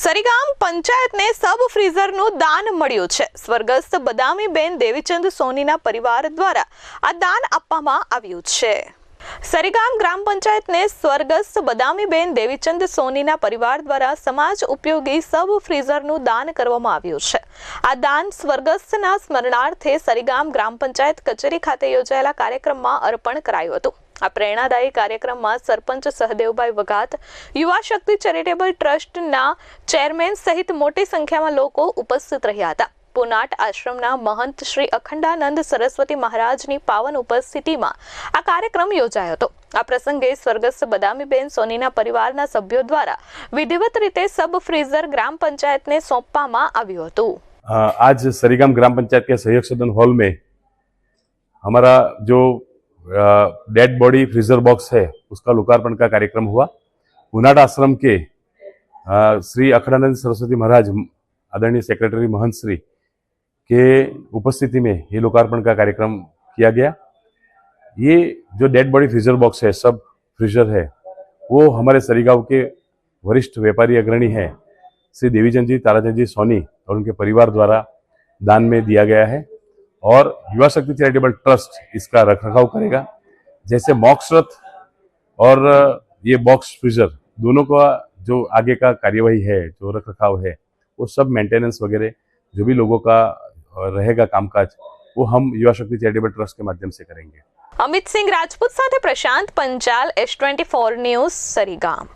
સરીગામ પંચાયતને સબ ફ્રીઝરનું દાન મળ્યું છે। સ્વર્ગસ્થ બદામીબેન દેવીચંદ સોનીના પરિવાર દ્વારા આ દાન આપવામાં આવ્યું છે। સરીગામ ગ્રામ પંચાયતને સ્વર્ગસ્થ બદામીબેન દેવીચંદ સોનીના પરિવાર દ્વારા સમાજ ઉપયોગી સબ ફ્રીઝરનું દાન કરવામાં આવ્યું છે। આ દાન સ્વર્ગસ્થના સ્મરણાર્થે સરીગામ ગ્રામ પંચાયત કચેરી ખાતે યોજાયેલા કાર્યક્રમમાં અર્પણ કરાયું હતું। આ પ્રેરણાદાયી કાર્યક્રમમાં સરપંચ સહદેવભાઈ વઘાત, યુવા શક્તિ ચેરિટેબલ ટ્રસ્ટના ચેરમેન સહિત મોટી સંખ્યામાં લોકો ઉપસ્થિત રહ્યા હતા। પુનાટ આશ્રમના મહંત શ્રી અખંડાનંદ સરસ્વતી મહારાજની પાવન ઉપસ્થિતિમાં આ કાર્યક્રમ યોજાયો હતો। આ પ્રસંગે સ્વર્ગસ્થ બદામીબેન સોનીના પરિવારના સભ્યો દ્વારા વિધિવત રીતે સબ फ्रीजर ग्राम पंचायत ने सौंपવામાં આવ્યું હતું। आज सरीगाम ग्राम पंचायत के सहयोग सदन हॉल में हमारा जो डेड बॉडी फ्रीजर बॉक्स है उसका लोकार्पण का कार्यक्रम हुआ। पुनाट आश्रम के श्री अखंडानंद सरस्वती महाराज आदरणीय सेक्रेटरी महंत श्री के उपस्थिति में ये लोकार्पण का कार्यक्रम किया गया। ये जो डेड बॉडी फ्रीजर बॉक्स है, सब फ्रीजर है, वो हमारे सरीगांव के वरिष्ठ व्यापारी अग्रणी है श्री देवीचंद जी ताराचंद जी सोनी और उनके परिवार द्वारा दान में दिया गया है और युवा शक्ति चैरिटेबल ट्रस्ट इसका रखरखाव करेगा। जैसे मॉक्स रथ और ये बॉक्स फ्रीजर दोनों का जो आगे का कार्यवाही है, जो रखरखाव है, वो सब मेंटेनेंस वगैरह जो भी लोगों का रहेगा कामकाज, वो हम युवा शक्ति चैरिटेबल ट्रस्ट के माध्यम से करेंगे। अमित सिंह राजपूत साथे प्रशांत पंचाल, S24 न्यूज, सरीगाम।